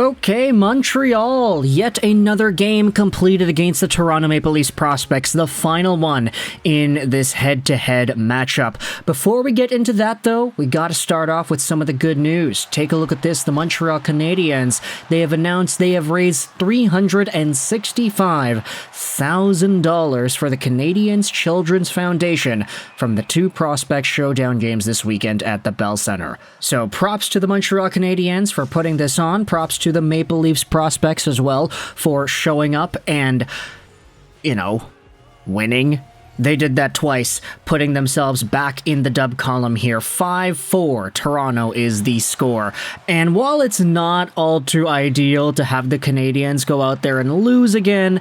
Okay, Montreal. Yet another game completed against the Toronto Maple Leafs prospects, the final one in this head-to-head matchup. Before we get into that, though, we gotta start off with some of the good news. Take a look at this. The Montreal Canadiens, they have announced they have raised $365,000 for the Canadiens Children's Foundation from the two prospect showdown games this weekend at the Bell Center. So props to the Montreal Canadiens for putting this on. Props to the Maple Leafs prospects as well for showing up and, winning. They did that twice, putting themselves back in the dub column here. 5-4, Toronto is the score. And while it's not all too ideal to have the Canadiens go out there and lose again,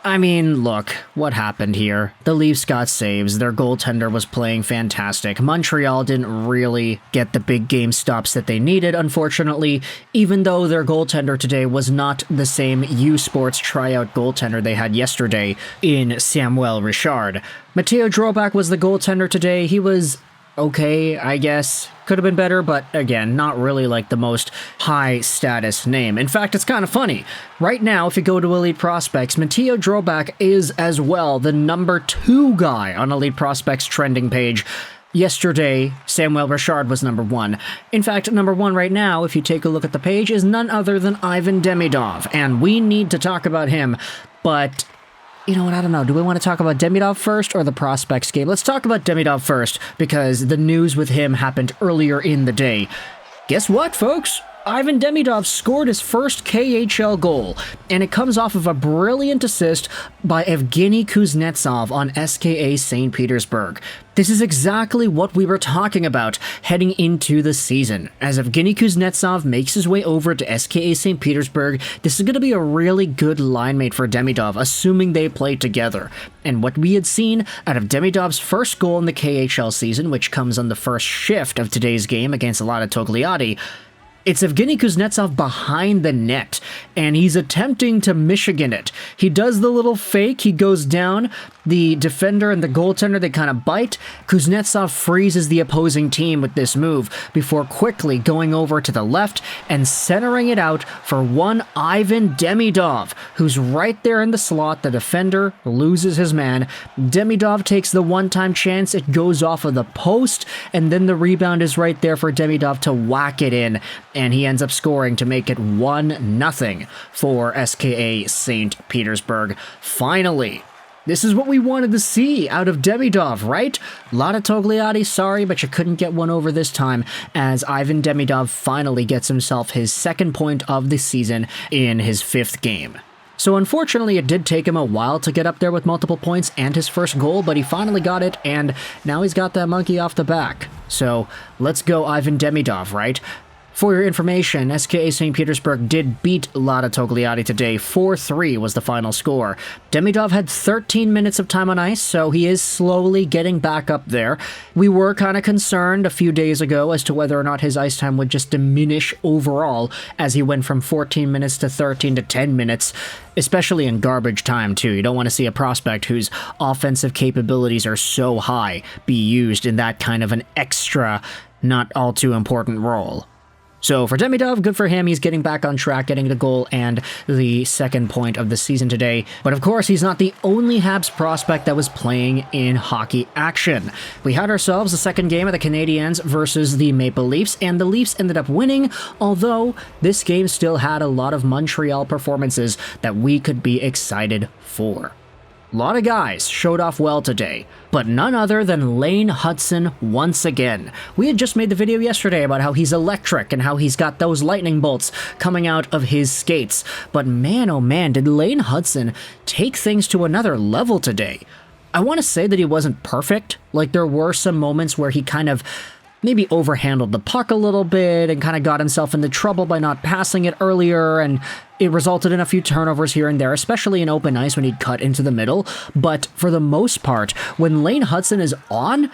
I mean, look, what happened here? The Leafs got saves, their goaltender was playing fantastic. Montreal didn't really get the big game stops that they needed, unfortunately, even though their goaltender today was not the same U Sports tryout goaltender they had yesterday in Samuel Richard. Matteo Drobak was the goaltender today. He was okay, I guess. Could have been better, but again, not really like the most high-status name. In fact, it's kind of funny. Right now, if you go to Elite Prospects, Matteo Drobak is as well the number 2 guy on Elite Prospects trending page. Yesterday, Samuel Richard was number 1. In fact, number 1 right now, if you take a look at the page, is none other than Ivan Demidov, and we need to talk about him, but you know what, I don't know. Do we want to talk about Demidov first or the prospects game? Let's talk about Demidov first, because the news with him happened earlier in the day. Guess what, folks? Ivan Demidov scored his first KHL goal, and it comes off of a brilliant assist by Evgeny Kuznetsov on SKA St. Petersburg. This is exactly what we were talking about heading into the season. As Evgeny Kuznetsov makes his way over to SKA St. Petersburg, this is going to be a really good line mate for Demidov, assuming they play together. And what we had seen out of Demidov's first goal in the KHL season, which comes on the first shift of today's game against Lada Togliatti, it's Evgeny Kuznetsov behind the net, and he's attempting to Michigan it. He does the little fake, he goes down, the defender and the goaltender, they kind of bite. Kuznetsov freezes the opposing team with this move before quickly going over to the left and centering it out for one Ivan Demidov, who's right there in the slot. The defender loses his man. Demidov takes the one-time chance, it goes off of the post, and then the rebound is right there for Demidov to whack it in, and he ends up scoring to make it 1-0 for SKA St. Petersburg. Finally, this is what we wanted to see out of Demidov, right? Lada Togliatti, sorry, but you couldn't get one over this time, as Ivan Demidov finally gets himself his second point of the season in his 5th game. So unfortunately, it did take him a while to get up there with multiple points and his first goal, but he finally got it, and now he's got that monkey off the back. So let's go Ivan Demidov, right? For your information, SKA St. Petersburg did beat Lada Togliatti today. 4-3 was the final score. Demidov had 13 minutes of time on ice, so he is slowly getting back up there. We were kind of concerned a few days ago as to whether or not his ice time would just diminish overall as he went from 14 minutes to 13 to 10 minutes, especially in garbage time, too. You don't want to see a prospect whose offensive capabilities are so high be used in that kind of an extra, not all too important role. So for Demidov, good for him. He's getting back on track, getting the goal and the second point of the season today. But of course, he's not the only Habs prospect that was playing in hockey action. We had ourselves the second game of the Canadiens versus the Maple Leafs, and the Leafs ended up winning, although this game still had a lot of Montreal performances that we could be excited for. A lot of guys showed off well today, but none other than Lane Hutson once again. We had just made the video yesterday about how he's electric and how he's got those lightning bolts coming out of his skates, but man oh man, did Lane Hutson take things to another level today. I want to say that he wasn't perfect, like there were some moments where he kind of maybe overhandled the puck a little bit and kind of got himself into trouble by not passing it earlier, and it resulted in a few turnovers here and there, especially in open ice when he'd cut into the middle. But for the most part, when Lane Hutson is on,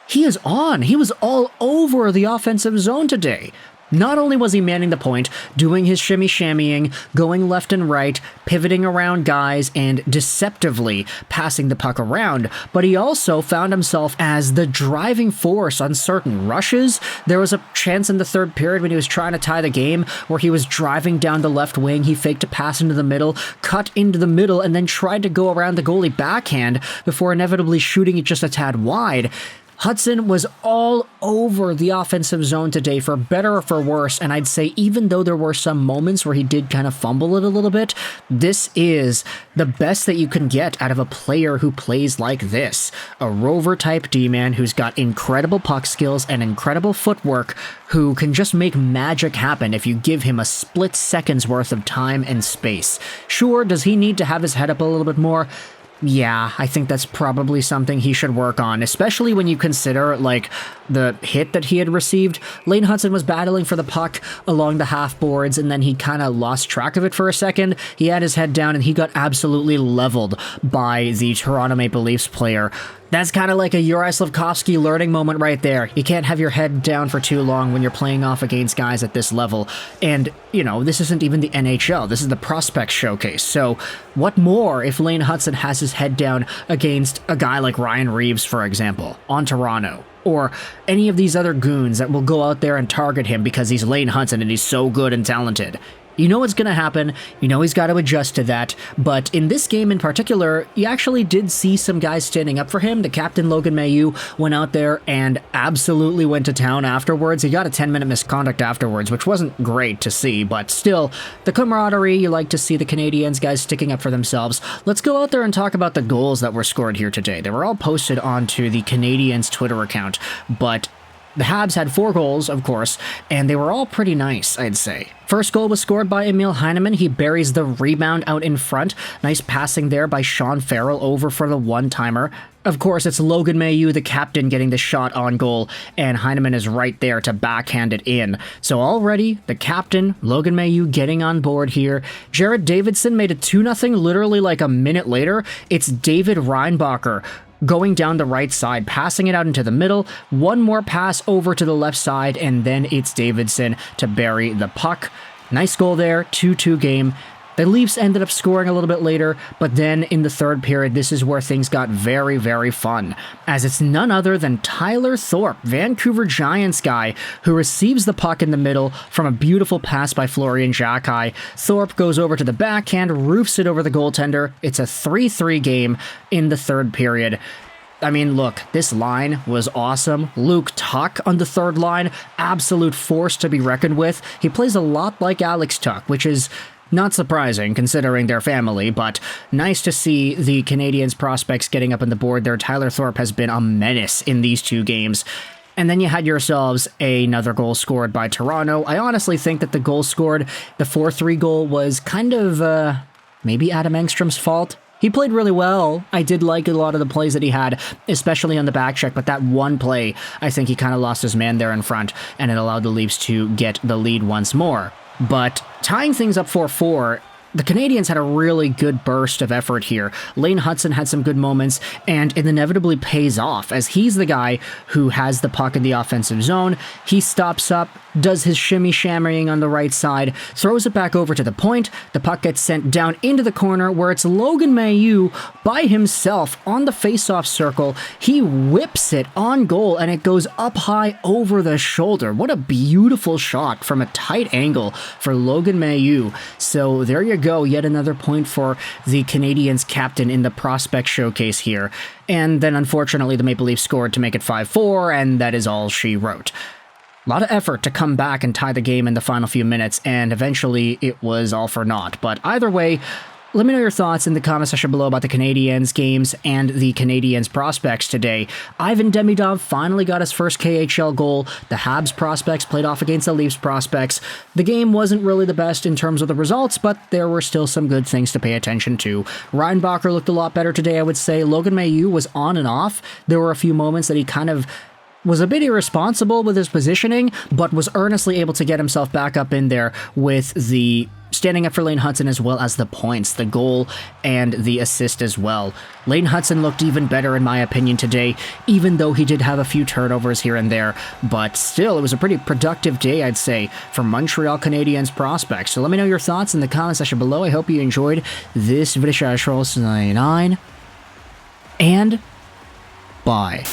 he is on. He was all over the offensive zone today. Not only was he manning the point, doing his shimmy-shammying, going left and right, pivoting around guys, and deceptively passing the puck around, but he also found himself as the driving force on certain rushes. There was a chance in the third period when he was trying to tie the game where he was driving down the left wing, he faked a pass into the middle, cut into the middle, and then tried to go around the goalie backhand before inevitably shooting it just a tad wide. Hutson was all over the offensive zone today, for better or for worse, and I'd say even though there were some moments where he did kind of fumble it a little bit, this is the best that you can get out of a player who plays like this. A rover-type D-man who's got incredible puck skills and incredible footwork, who can just make magic happen if you give him a split second's worth of time and space. Sure, does he need to have his head up a little bit more? Yeah, I think that's probably something he should work on, especially when you consider, like, the hit that he had received. Lane Hutson was battling for the puck along the half boards, and then he kind of lost track of it for a second. He had his head down, and he got absolutely leveled by the Toronto Maple Leafs player. That's kind of like a Uri Slafkovsky learning moment right there. You can't have your head down for too long when you're playing off against guys at this level. And, you know, this isn't even the NHL. This is the prospect showcase. So what more if Lane Hutson has his head down against a guy like Ryan Reeves, for example, on Toronto? Or any of these other goons that will go out there and target him because he's Lane Hutson and he's so good and talented. You know what's going to happen, you know he's got to adjust to that, but in this game in particular, you actually did see some guys standing up for him. The captain, Logan Mailloux, went out there and absolutely went to town afterwards. He got a 10-minute misconduct afterwards, which wasn't great to see, but still, the camaraderie, you like to see the Canadiens, guys sticking up for themselves. Let's go out there and talk about the goals that were scored here today. They were all posted onto the Canadiens Twitter account, but the Habs had 4 goals, of course, and they were all pretty nice, I'd say. First goal was scored by Emil Heineman. He buries the rebound out in front. Nice passing there by Sean Farrell over for the one-timer. Of course, it's Logan Mailloux, the captain, getting the shot on goal, and Heineman is right there to backhand it in. So already, the captain, Logan Mailloux, getting on board here. Jared Davidson made it 2-0 literally like a minute later. It's David Reinbacher going down the right side, passing it out into the middle, one more pass over to the left side, and then it's Davidson to bury the puck. Nice goal there, 2-2 game. The Leafs ended up scoring a little bit later, but then in the third period, this is where things got very, very fun, as it's none other than Tyler Thorpe, Vancouver Giants guy, who receives the puck in the middle from a beautiful pass by Florian Xhekaj. Thorpe goes over to the backhand, roofs it over the goaltender. It's a 3-3 game in the third period. I mean, look, this line was awesome. Luke Tuch on the third line, absolute force to be reckoned with. He plays a lot like Alex Tuch, which is not surprising considering their family, but nice to see the Canadiens prospects getting up on the board there. Tyler Thorpe has been a menace in these 2 games. And then you had yourselves another goal scored by Toronto. I honestly think that the goal scored, the 4-3 goal, was kind of maybe Adam Engstrom's fault. He played really well. I did like a lot of the plays that he had, especially on the back check, but that one play, I think he kind of lost his man there in front, and it allowed the Leafs to get the lead once more. But tying things up 4-4, the Canadiens had a really good burst of effort here. Lane Hutson had some good moments, and it inevitably pays off, as he's the guy who has the puck in the offensive zone. He stops up, does his shimmy-shammering on the right side, throws it back over to the point. The puck gets sent down into the corner, where it's Logan Mailloux by himself on the face-off circle. He whips it on goal, and it goes up high over the shoulder. What a beautiful shot from a tight angle for Logan Mailloux. So there you go, yet another point for the Canadiens captain in the prospect showcase here. And then unfortunately the Maple Leafs scored to make it 5-4, and that is all she wrote. A lot of effort to come back and tie the game in the final few minutes, and eventually it was all for naught. But either way, let me know your thoughts in the comment section below about the Canadiens games and the Canadiens prospects today. Ivan Demidov finally got his first KHL goal. The Habs prospects played off against the Leafs prospects. The game wasn't really the best in terms of the results, but there were still some good things to pay attention to. Reinbacher looked a lot better today, I would say. Logan Mailloux was on and off. There were a few moments that he kind of was a bit irresponsible with his positioning, but was earnestly able to get himself back up in there with the standing up for Lane Hutson as well as the points, the goal, and the assist as well. Lane Hutson looked even better in my opinion today, even though he did have a few turnovers here and there, but still, it was a pretty productive day, I'd say, for Montreal Canadiens prospects. So let me know your thoughts in the comment section below. I hope you enjoyed this video. 99, and bye.